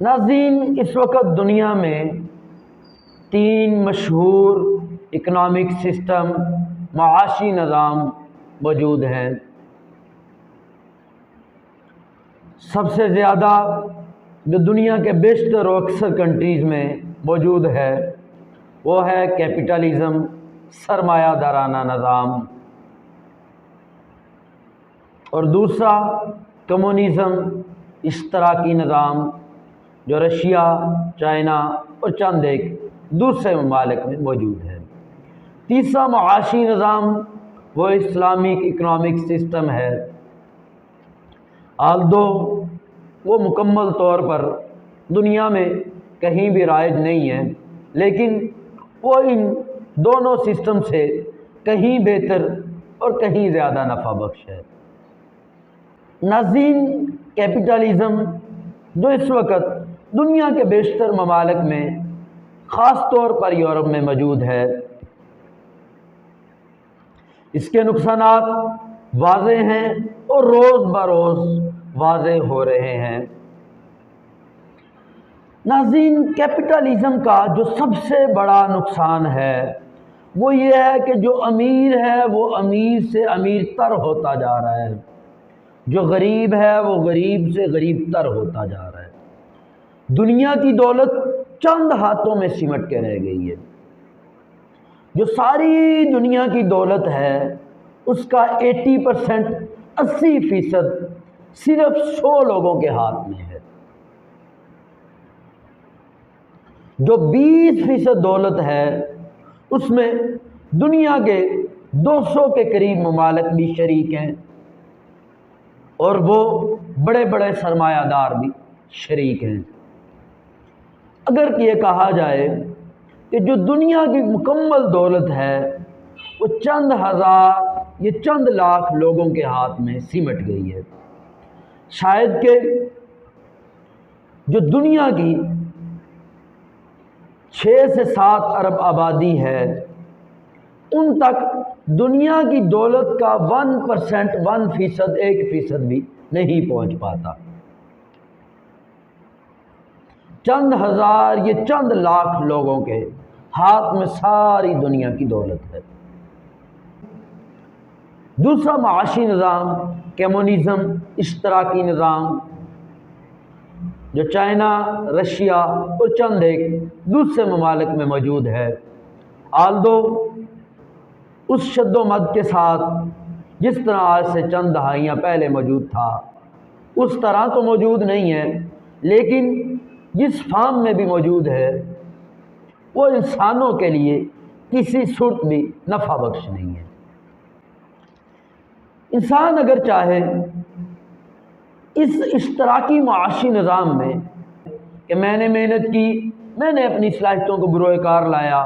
ناظرین، اس وقت دنیا میں 3 مشہور اکنامک سسٹم، معاشی نظام موجود ہیں۔ سب سے زیادہ جو دنیا کے بیشتر و اکثر کنٹریز میں موجود ہے وہ ہے کیپٹلزم، سرمایہ دارانہ نظام، اور دوسرا کمیونزم، اشتراکی نظام، جو رشیا، چائنا اور چند ایک دوسرے ممالک میں موجود ہے۔ تیسرا معاشی نظام وہ اسلامک اکنامک سسٹم ہے، آلدو وہ مکمل طور پر دنیا میں کہیں بھی رائج نہیں ہے، لیکن وہ ان دونوں سسٹم سے کہیں بہتر اور کہیں زیادہ نفع بخش ہے۔ ناظرین، کیپٹلزم جو اس وقت دنیا کے بیشتر ممالک میں، خاص طور پر یورپ میں موجود ہے، اس کے نقصانات واضح ہیں اور روز بروز واضح ہو رہے ہیں۔ ناظرین، کیپٹلزم کا جو سب سے بڑا نقصان ہے وہ یہ ہے کہ جو امیر ہے وہ امیر سے امیر تر ہوتا جا رہا ہے، جو غریب ہے وہ غریب سے غریب تر ہوتا جا رہا ہے۔ دنیا کی دولت چند ہاتھوں میں سمٹ کے رہ گئی ہے۔ جو ساری دنیا کی دولت ہے اس کا 80% صرف 100 لوگوں کے ہاتھ میں ہے۔ جو 20% دولت ہے اس میں دنیا کے 200 کے قریب ممالک بھی شریک ہیں، اور وہ بڑے بڑے سرمایہ دار بھی شریک ہیں۔ اگر یہ کہا جائے کہ جو دنیا کی مکمل دولت ہے وہ چند ہزار یا چند لاکھ لوگوں کے ہاتھ میں سمٹ گئی ہے، شاید کہ جو دنیا کی 6 سے 7 ارب آبادی ہے ان تک دنیا کی دولت کا 1%، 1% بھی نہیں پہنچ پاتا۔ چند ہزار یا چند لاکھ لوگوں کے ہاتھ میں ساری دنیا کی دولت ہے۔ دوسرا معاشی نظام کمیونزم، اشتراکی نظام، جو چائنا، رشیا اور چند ایک دوسرے ممالک میں موجود ہے، آلدو اس شد و مد کے ساتھ جس طرح آج سے چند دہائیاں پہلے موجود تھا اس طرح تو موجود نہیں ہے، لیکن جس فارم میں بھی موجود ہے وہ انسانوں کے لیے کسی صورت بھی نفع بخش نہیں ہے۔ انسان اگر چاہے اس اشتراکی معاشی نظام میں کہ میں نے محنت کی، میں نے اپنی صلاحیتوں کو بروئے کار لایا،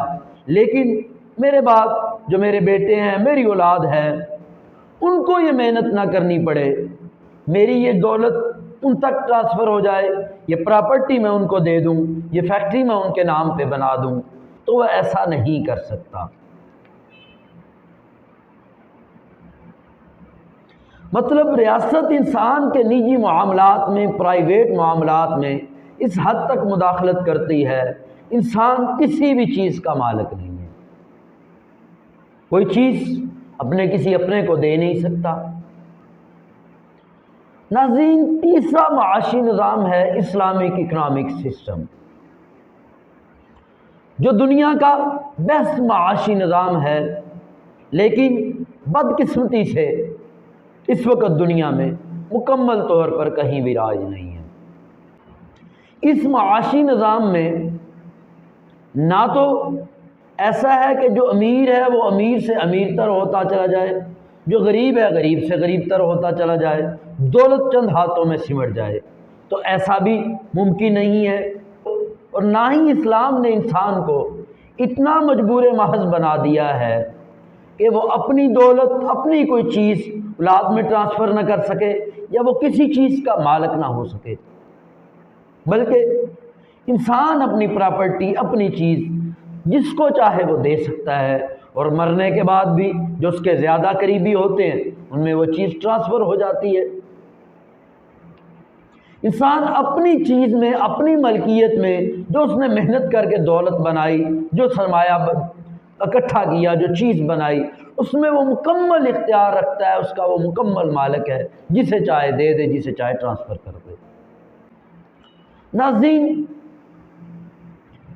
لیکن میرے بعد جو میرے بیٹے ہیں، میری اولاد ہے، ان کو یہ محنت نہ کرنی پڑے، میری یہ دولت ان تک ٹرانسفر ہو جائے، یہ پراپرٹی میں ان کو دے دوں، یہ فیکٹری میں ان کے نام پہ بنا دوں، تو وہ ایسا نہیں کر سکتا۔ مطلب ریاست انسان کے نجی معاملات میں، پرائیویٹ معاملات میں اس حد تک مداخلت کرتی ہے، انسان کسی بھی چیز کا مالک نہیں ہے، کوئی چیز کسی اپنے کو دے نہیں سکتا۔ ناظرین، تیسرا معاشی نظام ہے اسلامک اکنامک سسٹم، جو دنیا کا بیسٹ معاشی نظام ہے، لیکن بدقسمتی سے اس وقت دنیا میں مکمل طور پر کہیں بھی راج نہیں ہے۔ اس معاشی نظام میں نہ تو ایسا ہے کہ جو امیر ہے وہ امیر سے امیر تر ہوتا چلا جائے، جو غریب ہے غریب سے غریب تر ہوتا چلا جائے، دولت چند ہاتھوں میں سمٹ جائے، تو ایسا بھی ممکن نہیں ہے، اور نہ ہی اسلام نے انسان کو اتنا مجبور محض بنا دیا ہے کہ وہ اپنی دولت، اپنی کوئی چیز اولاد میں ٹرانسفر نہ کر سکے یا وہ کسی چیز کا مالک نہ ہو سکے، بلکہ انسان اپنی پراپرٹی، اپنی چیز جس کو چاہے وہ دے سکتا ہے، اور مرنے کے بعد بھی جو اس کے زیادہ قریبی ہوتے ہیں ان میں وہ چیز ٹرانسفر ہو جاتی ہے۔ انسان اپنی چیز میں، اپنی ملکیت میں جو اس نے محنت کر کے دولت بنائی، جو سرمایہ اکٹھا کیا، جو چیز بنائی، اس میں وہ مکمل اختیار رکھتا ہے، اس کا وہ مکمل مالک ہے، جسے چاہے دے دے، جسے چاہے ٹرانسفر کر دے۔ ناظرین،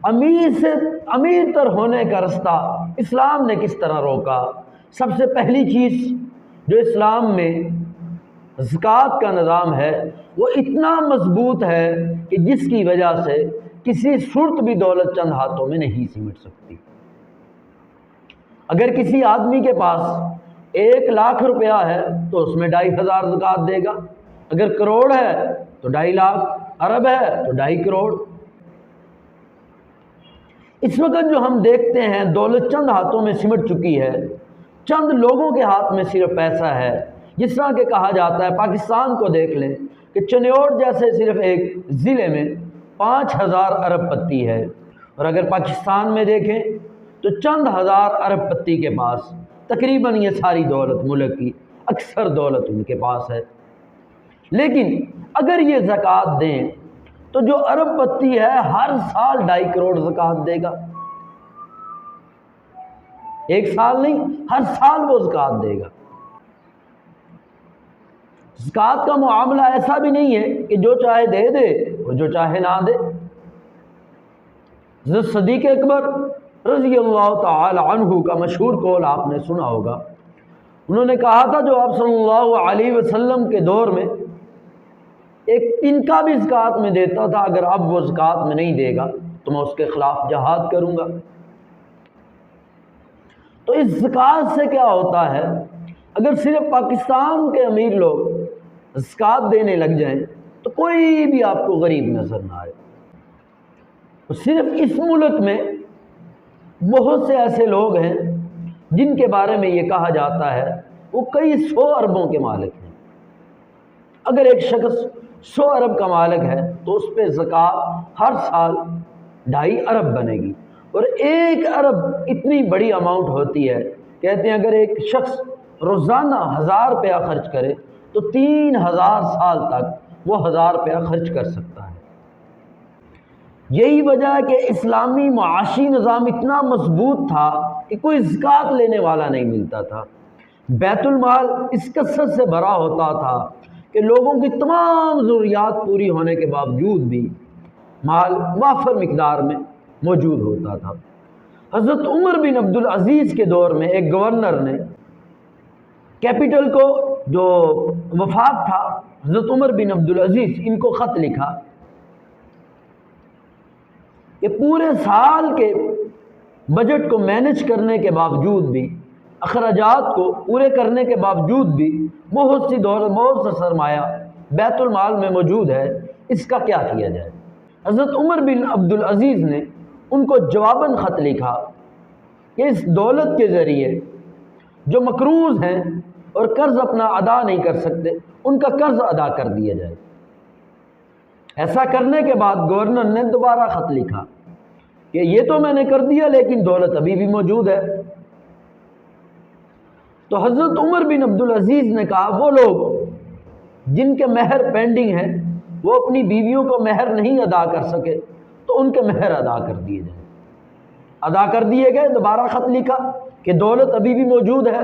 امیر تر ہونے کا رستہ اسلام نے کس طرح روکا؟ سب سے پہلی چیز جو اسلام میں زکوٰۃ کا نظام ہے وہ اتنا مضبوط ہے کہ جس کی وجہ سے کسی صورت بھی دولت چند ہاتھوں میں نہیں سمٹ سکتی۔ اگر کسی آدمی کے پاس 1,00,000 روپیہ ہے تو اس میں 2,500 زکوٰۃ دے گا، اگر کروڑ ہے تو 2.5 لاکھ، ارب ہے تو 2.5 کروڑ۔ اس وقت جو ہم دیکھتے ہیں دولت چند ہاتھوں میں سمٹ چکی ہے، چند لوگوں کے ہاتھ میں صرف پیسہ ہے۔ جس طرح کہ کہا جاتا ہے، پاکستان کو دیکھ لیں کہ چنیوٹ جیسے صرف ایک ضلع میں 5,000 ارب پتی ہے، اور اگر پاکستان میں دیکھیں تو چند ہزار ارب پتی کے پاس تقریباً یہ ساری دولت ملک کی اکثر دولت ان کے پاس ہے۔ لیکن اگر یہ زکوٰۃ دیں تو جو ارب پتی ہے ہر سال 2.5 کروڑ زکوٰۃ دے گا۔ ایک سال نہیں، ہر سال وہ زکوٰۃ دے گا۔ زکوٰۃ کا معاملہ ایسا بھی نہیں ہے کہ جو چاہے دے دے اور جو چاہے نہ دے۔ حضرت صدیق اکبر رضی اللہ تعالی عنہ کا مشہور قول آپ نے سنا ہوگا، انہوں نے کہا تھا جو آپ صلی اللہ علیہ وسلم کے دور میں ایک تنکا بھی زکوٰۃ میں دیتا تھا، اگر اب وہ زکوٰۃ میں نہیں دے گا تو میں اس کے خلاف جہاد کروں گا۔ تو اس زکوٰۃ سے کیا ہوتا ہے، اگر صرف پاکستان کے امیر لوگ زکوٰۃ دینے لگ جائیں تو کوئی بھی آپ کو غریب نظر نہ آئے۔ صرف اس ملک میں بہت سے ایسے لوگ ہیں جن کے بارے میں یہ کہا جاتا ہے وہ کئی 100 اربوں کے مالک ہیں۔ اگر ایک شخص 100 ارب کا مالک ہے تو اس پہ زکوٰۃ ہر سال 2.5 ارب بنے گی، اور 1 ارب اتنی بڑی اماؤنٹ ہوتی ہے، کہتے ہیں اگر ایک شخص روزانہ 1,000 روپیہ خرچ کرے تو 3,000 سال تک وہ 1,000 روپیہ خرچ کر سکتا ہے۔ یہی وجہ ہے کہ اسلامی معاشی نظام اتنا مضبوط تھا کہ کوئی زکوٰۃ لینے والا نہیں ملتا تھا۔ بیت المال اس کثرت سے بھرا ہوتا تھا کہ لوگوں کی تمام ضروریات پوری ہونے کے باوجود بھی مال وافر مقدار میں موجود ہوتا تھا۔ حضرت عمر بن عبدالعزیز کے دور میں ایک گورنر نے کیپٹل کو جو وفاق تھا، حضرت عمر بن عبدالعزیز ان کو خط لکھا کہ پورے سال کے بجٹ کو مینج کرنے کے باوجود بھی، اخراجات کو پورے کرنے کے باوجود بھی بہت سی دولت، بہت سا سرمایہ بیت المال میں موجود ہے، اس کا کیا کیا جائے؟ حضرت عمر بن عبدالعزیز نے ان کو جواباً خط لکھا کہ اس دولت کے ذریعے جو مقروض ہیں اور قرض اپنا ادا نہیں کر سکتے ان کا قرض ادا کر دیا جائے۔ ایسا کرنے کے بعد گورنر نے دوبارہ خط لکھا کہ یہ تو میں نے کر دیا لیکن دولت ابھی بھی موجود ہے۔ تو حضرت عمر بن عبدالعزیز نے کہا وہ لوگ جن کے مہر پینڈنگ ہیں، وہ اپنی بیویوں کو مہر نہیں ادا کر سکے تو ان کے مہر ادا کر دیے جائیں۔ ادا کر دیے گئے، دوبارہ خط لکھا کہ دولت ابھی بھی موجود ہے۔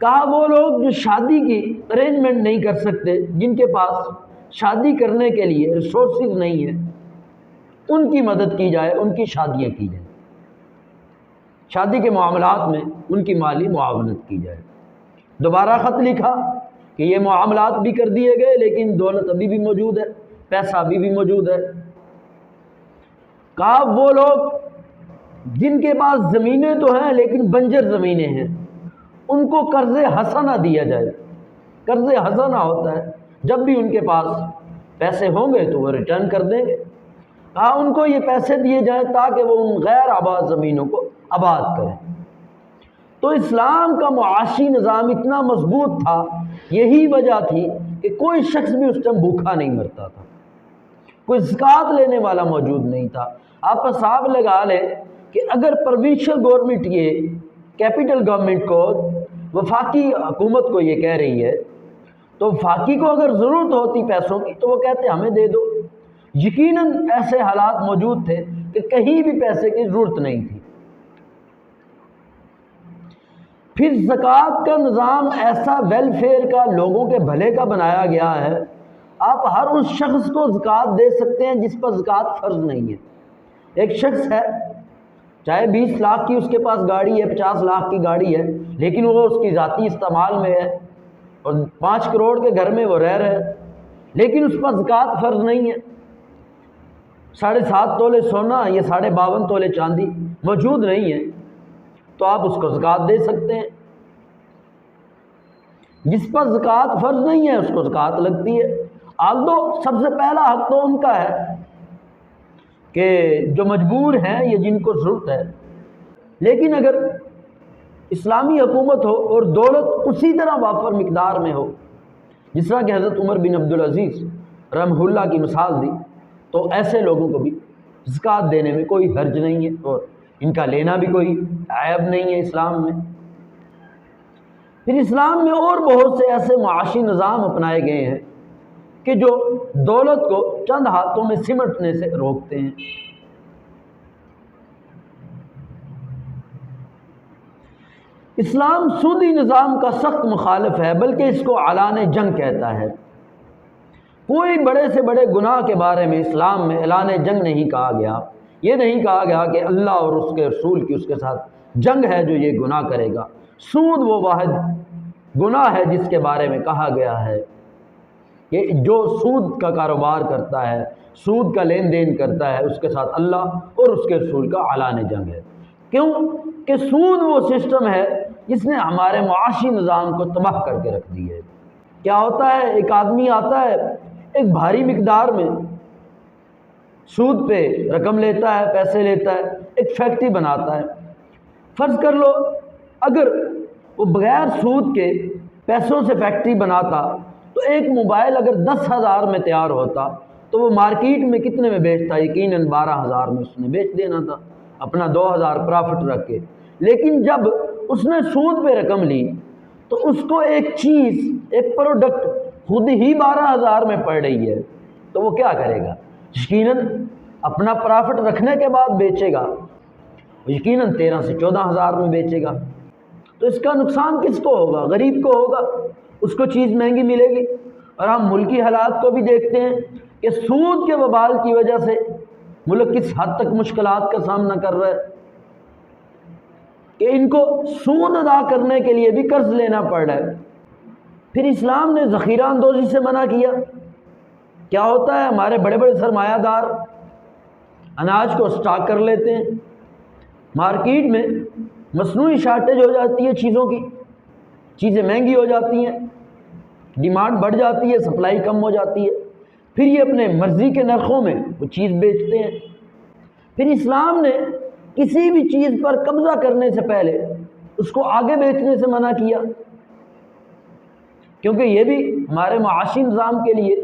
کہا وہ لوگ جو شادی کی ارینجمنٹ نہیں کر سکتے، جن کے پاس شادی کرنے کے لیے ریسورسز نہیں ہیں، ان کی مدد کی جائے، ان کی شادیاں کی جائیں، شادی کے معاملات میں ان کی مالی معاونت کی جائے۔ دوبارہ خط لکھا کہ یہ معاملات بھی کر دیے گئے لیکن دولت ابھی بھی موجود ہے، پیسہ ابھی بھی موجود ہے۔ کہا وہ لوگ جن کے پاس زمینیں تو ہیں لیکن بنجر زمینیں ہیں، ان کو قرض حسنہ دیا جائے۔ قرض حسنہ ہوتا ہے جب بھی ان کے پاس پیسے ہوں گے تو وہ ریٹرن کر دیں گے۔ کہا ان کو یہ پیسے دیے جائیں تاکہ وہ ان غیر آباد زمینوں کو آباد کریں۔ تو اسلام کا معاشی نظام اتنا مضبوط تھا، یہی وجہ تھی کہ کوئی شخص بھی اس ٹائم بھوکا نہیں مرتا تھا، کوئی زکوٰۃ لینے والا موجود نہیں تھا۔ آپ حساب لگا لیں کہ اگر پروونشل گورنمنٹ یہ کیپٹل گورنمنٹ کو، وفاقی حکومت کو یہ کہہ رہی ہے تو فاقی کو اگر ضرورت ہوتی پیسوں کی تو وہ کہتے ہمیں دے دو۔ یقیناً ایسے حالات موجود تھے کہ کہیں بھی پیسے کی ضرورت نہیں تھی۔ پھر زکوٰۃ کا نظام ایسا ویلفیئر کا، لوگوں کے بھلے کا بنایا گیا ہے، آپ ہر اس شخص کو زکوٰۃ دے سکتے ہیں جس پر زکوٰۃ فرض نہیں ہے۔ ایک شخص ہے، چاہے 20 لاکھ کی اس کے پاس گاڑی ہے، 50 لاکھ کی گاڑی ہے، لیکن وہ اس کی ذاتی استعمال میں ہے، اور 5 کروڑ کے گھر میں وہ رہ رہے ہیں، لیکن اس پر زکوٰۃ فرض نہیں ہے۔ 7.5 تولے سونا یا 52.5 تولے چاندی موجود نہیں ہے، تو آپ اس کو زکوٰۃ دے سکتے ہیں۔ جس پر زکوٰۃ فرض نہیں ہے اس کو زکوٰۃ لگتی ہے۔ آلدو سب سے پہلا حق تو ان کا ہے کہ جو مجبور ہیں یا جن کو ضرورت ہے، لیکن اگر اسلامی حکومت ہو اور دولت اسی طرح وافر مقدار میں ہو، جس طرح کہ حضرت عمر بن عبدالعزیز رحمہ اللہ کی مثال دی، تو ایسے لوگوں کو بھی زکوٰۃ دینے میں کوئی حرج نہیں ہے، اور ان کا لینا بھی کوئی عیب نہیں ہے اسلام میں۔ پھر اسلام میں اور بہت سے ایسے معاشی نظام اپنائے گئے ہیں کہ جو دولت کو چند ہاتھوں میں سمٹنے سے روکتے ہیں۔ اسلام سودی نظام کا سخت مخالف ہے، بلکہ اس کو اعلان جنگ کہتا ہے۔ کوئی بڑے سے بڑے گناہ کے بارے میں اسلام میں اعلان جنگ نہیں کہا گیا۔ یہ نہیں کہا گیا کہ اللہ اور اس کے رسول کی اس کے ساتھ جنگ ہے جو یہ گناہ کرے گا۔ سود وہ واحد گناہ ہے جس کے بارے میں کہا گیا ہے کہ جو سود کا کاروبار کرتا ہے، سود کا لین دین کرتا ہے، اس کے ساتھ اللہ اور اس کے رسول کا اعلان جنگ ہے۔ کیوں کہ سود وہ سسٹم ہے جس نے ہمارے معاشی نظام کو تباہ کر کے رکھ دی ہے۔ کیا ہوتا ہے، ایک آدمی آتا ہے، ایک بھاری مقدار میں سود پہ رقم لیتا ہے، پیسے لیتا ہے، ایک فیکٹری بناتا ہے۔ فرض کر لو اگر وہ بغیر سود کے پیسوں سے فیکٹری بناتا تو ایک موبائل اگر 10,000 میں تیار ہوتا تو وہ مارکیٹ میں کتنے میں بیچتا؟ یقیناً 12,000 میں اس نے بیچ دینا تھا، اپنا 2,000 پرافٹ رکھ کے۔ لیکن جب اس نے سود پہ رقم لی تو اس کو ایک چیز، ایک پروڈکٹ خود ہی 12,000 میں پڑ رہی ہے، تو وہ کیا کرے گا؟ یقیناً اپنا پرافٹ رکھنے کے بعد بیچے گا، یقیناً 13 سے 14,000 میں بیچے گا۔ تو اس کا نقصان کس کو ہوگا؟ غریب کو ہوگا، اس کو چیز مہنگی ملے گی۔ اور ہم ملکی حالات کو بھی دیکھتے ہیں کہ سود کے وبال کی وجہ سے ملک کس حد تک مشکلات کا سامنا کر رہا ہے کہ ان کو سود ادا کرنے کے لیے بھی قرض لینا پڑ رہا ہے۔ پھر اسلام نے ذخیرہ اندوزی سے منع کیا۔ کیا ہوتا ہے، ہمارے بڑے بڑے سرمایہ دار اناج کو سٹاک کر لیتے ہیں، مارکیٹ میں مصنوعی شارٹیج ہو جاتی ہے چیزوں کی، چیزیں مہنگی ہو جاتی ہیں، ڈیمانڈ بڑھ جاتی ہے، سپلائی کم ہو جاتی ہے، پھر یہ اپنے مرضی کے نرخوں میں وہ چیز بیچتے ہیں۔ پھر اسلام نے کسی بھی چیز پر قبضہ کرنے سے پہلے اس کو آگے بیچنے سے منع کیا، کیونکہ یہ بھی ہمارے معاشی نظام کے لیے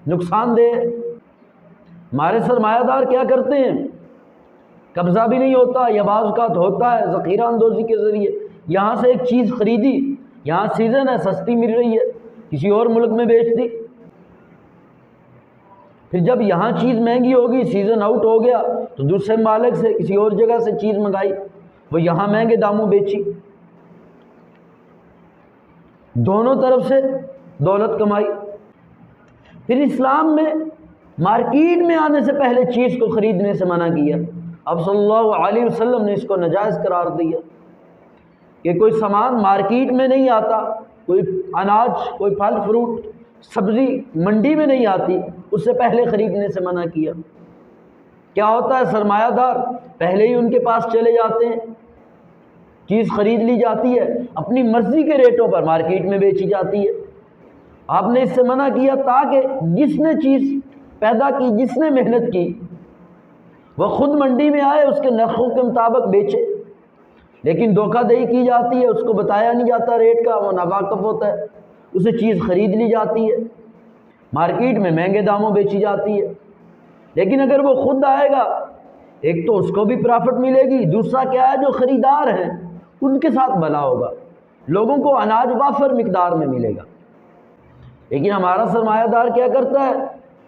نقصان دہ ہے۔ ہمارے سرمایہ دار کیا کرتے ہیں، قبضہ بھی نہیں ہوتا یا بعض اوقات ہوتا ہے ذخیرہ اندوزی کے ذریعے، یہاں سے ایک چیز خریدی، یہاں سیزن ہے، سستی مل رہی ہے، کسی اور ملک میں بیچ دی، پھر جب یہاں چیز مہنگی ہوگی، سیزن آؤٹ ہو گیا تو دوسرے مالک سے کسی اور جگہ سے چیز منگائی، وہ یہاں مہنگے داموں بیچی، دونوں طرف سے دولت کمائی۔ پھر اسلام میں مارکیٹ میں آنے سے پہلے چیز کو خریدنے سے منع کیا۔ اب صلی اللہ علیہ وسلم نے اس کو ناجائز قرار دیا کہ کوئی سامان مارکیٹ میں نہیں آتا، کوئی اناج، کوئی پھل فروٹ، سبزی منڈی میں نہیں آتی، اس سے پہلے خریدنے سے منع کیا۔ کیا ہوتا ہے، سرمایہ دار پہلے ہی ان کے پاس چلے جاتے ہیں، چیز خرید لی جاتی ہے، اپنی مرضی کے ریٹوں پر مارکیٹ میں بیچی جاتی ہے۔ آپ نے اس سے منع کیا تاکہ جس نے چیز پیدا کی، جس نے محنت کی، وہ خود منڈی میں آئے، اس کے نرخوں کے مطابق بیچے۔ لیکن دھوکہ دہی کی جاتی ہے، اس کو بتایا نہیں جاتا ریٹ کا، وہ ناواقف ہوتا ہے، اسے چیز خرید لی جاتی ہے، مارکیٹ میں مہنگے داموں بیچی جاتی ہے۔ لیکن اگر وہ خود آئے گا، ایک تو اس کو بھی پرافٹ ملے گی، دوسرا کیا ہے، جو خریدار ہیں ان کے ساتھ بھلا ہوگا، لوگوں کو اناج وافر مقدار میں ملے گا، لیکن ہمارا سرمایہ دار کیا کرتا ہے؟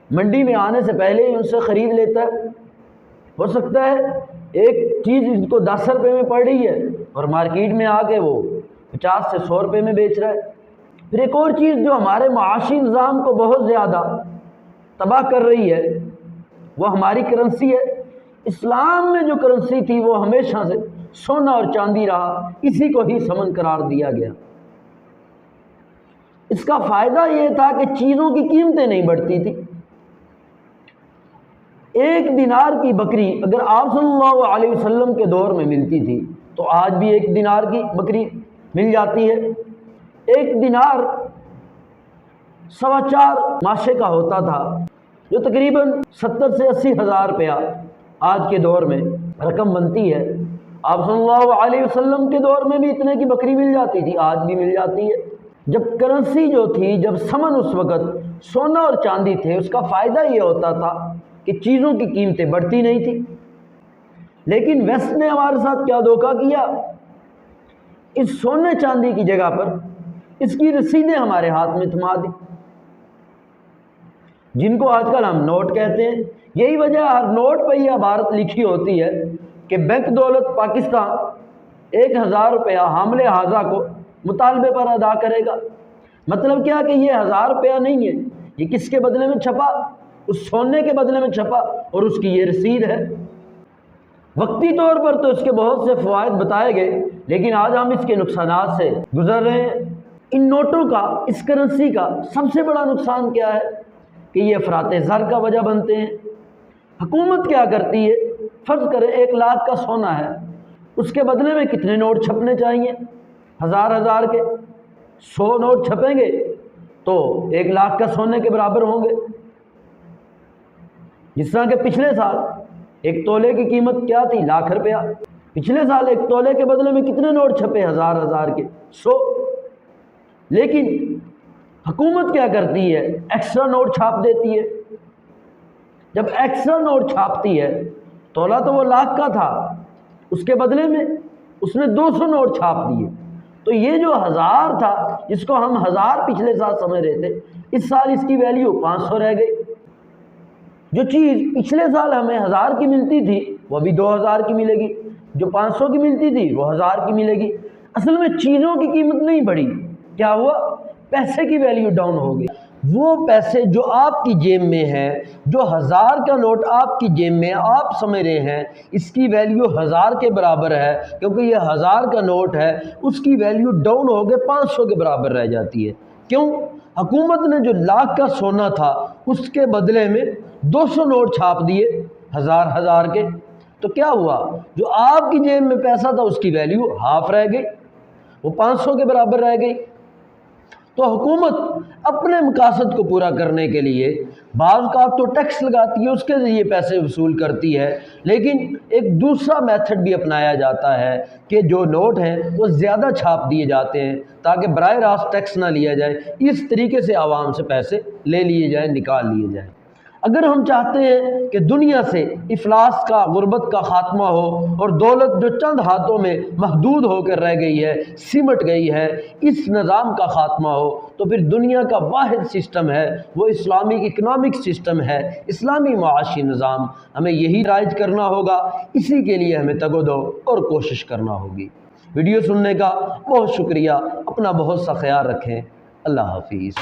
منڈی میں آنے سے پہلے ہی ان سے خرید لیتا ہے۔ ہو سکتا ہے ایک چیز اس کو 10 روپے میں پڑ رہی ہے اور مارکیٹ میں آ کے وہ 50 سے 100 روپے میں بیچ رہا ہے۔ پھر ایک اور چیز جو ہمارے معاشی نظام کو بہت زیادہ تباہ کر رہی ہے وہ ہماری کرنسی ہے۔ اسلام میں جو کرنسی تھی وہ ہمیشہ سے سونا اور چاندی رہا، اسی کو ہی ثمن قرار دیا گیا۔ اس کا فائدہ یہ تھا کہ چیزوں کی قیمتیں نہیں بڑھتی تھی۔ ایک دینار کی بکری اگر آپ صلی اللہ علیہ وسلم کے دور میں ملتی تھی تو آج بھی 1 دینار کی بکری مل جاتی ہے۔ 1 دینار 4.25 ماشے کا ہوتا تھا، جو تقریباً 70 سے 80 ہزار روپیہ آج کے دور میں رقم بنتی ہے۔ آپ صلی اللہ علیہ وسلم کے دور میں بھی اتنے کی بکری مل جاتی تھی، آج بھی مل جاتی ہے۔ جب کرنسی جو تھی، جب ثمن اس وقت سونا اور چاندی تھے، اس کا فائدہ یہ ہوتا تھا کہ چیزوں کی قیمتیں بڑھتی نہیں تھی۔ لیکن ویسٹ نے ہمارے ساتھ کیا دھوکہ کیا؟ اس سونے چاندی کی جگہ پر اس کی رسیدیں ہمارے ہاتھ میں تھما دی، جن کو آج کل ہم نوٹ کہتے ہیں۔ یہی وجہ ہر نوٹ پہ یہ عبارت لکھی ہوتی ہے کہ بینک دولت پاکستان 1000 روپیہ حامل حاضہ کو مطالبے پر ادا کرے گا۔ مطلب کیا کہ یہ 1000 روپیہ نہیں ہے، یہ کس کے بدلے میں چھپا؟ اس سونے کے بدلے میں چھپا، اور اس کی یہ رسید ہے۔ وقتی طور پر تو اس کے بہت سے فوائد بتائے گئے، لیکن آج ہم اس کے نقصانات سے گزر رہے ہیں۔ ان نوٹوں کا، اس کرنسی کا سب سے بڑا نقصان کیا ہے کہ یہ افراط زر کا وجہ بنتے ہیں۔ حکومت کیا کرتی ہے؟ فرض کریں 1 لاکھ کا سونا ہے، اس کے بدلے میں کتنے نوٹ چھپنے چاہیے؟ 1000 کے 100 نوٹ چھپیں گے تو 1 لاکھ کا سونے کے برابر ہوں گے۔ جس طرح کہ پچھلے سال 1 تولے کی قیمت کیا تھی؟ 1,00,000 روپیہ۔ پچھلے سال 1 تولے کے بدلے میں کتنے نوٹ چھپے؟ 1000 کے 100۔ لیکن حکومت کیا کرتی ہے؟ ایکسٹرا نوٹ چھاپ دیتی ہے۔ جب ایکسٹرا نوٹ چھاپتی ہے، تولا تو وہ 1,00,000 کا تھا، اس کے بدلے میں اس نے 200 نوٹ چھاپ دیے، تو یہ جو 1000 تھا، جس کو ہم 1000 پچھلے سال سمجھ رہے تھے، اس سال اس کی ویلیو 500 رہ گئی۔ جو چیز پچھلے سال ہمیں 1000 کی ملتی تھی وہ ابھی 2000 کی ملے گی، جو 500 کی ملتی تھی وہ 1000 کی ملے گی۔ اصل میں چیزوں کی قیمت نہیں بڑھی، کیا ہوا؟ پیسے کی ویلیو ڈاؤن ہو گئی۔ وہ پیسے جو آپ کی جیب میں ہیں، جو 1000 کا نوٹ آپ کی جیب میں آپ سمجھ رہے ہیں اس کی ویلیو 1000 کے برابر ہے، کیونکہ یہ 1000 کا نوٹ ہے، اس کی ویلیو ڈاؤن ہو کے 500 کے برابر رہ جاتی ہے۔ کیوں؟ حکومت نے جو 1,00,000 کا سونا تھا اس کے بدلے میں 200 نوٹ چھاپ دیے 1000 کے، تو کیا ہوا؟ جو آپ کی جیب میں پیسہ تھا اس کی ویلیو ہاف رہ گئی، وہ 500 کے برابر رہ گئی۔ تو حکومت اپنے مقاصد کو پورا کرنے کے لیے بعض کا تو ٹیکس لگاتی ہے، اس کے ذریعے پیسے وصول کرتی ہے، لیکن ایک دوسرا میتھڈ بھی اپنایا جاتا ہے کہ جو نوٹ ہیں وہ زیادہ چھاپ دیے جاتے ہیں تاکہ براہ راست ٹیکس نہ لیا جائے۔ اس طریقے سے عوام سے پیسے لے لیے جائیں، نکال لیے جائیں۔ اگر ہم چاہتے ہیں کہ دنیا سے افلاس کا، غربت کا خاتمہ ہو اور دولت جو چند ہاتھوں میں محدود ہو کر رہ گئی ہے، سمٹ گئی ہے، اس نظام کا خاتمہ ہو، تو پھر دنیا کا واحد سسٹم ہے وہ اسلامی اکنامک سسٹم ہے، اسلامی معاشی نظام۔ ہمیں یہی رائج کرنا ہوگا، اسی کے لیے ہمیں تگ و دو اور کوشش کرنا ہوگی۔ ویڈیو سننے کا بہت شکریہ، اپنا بہت سا خیال رکھیں، اللہ حافظ۔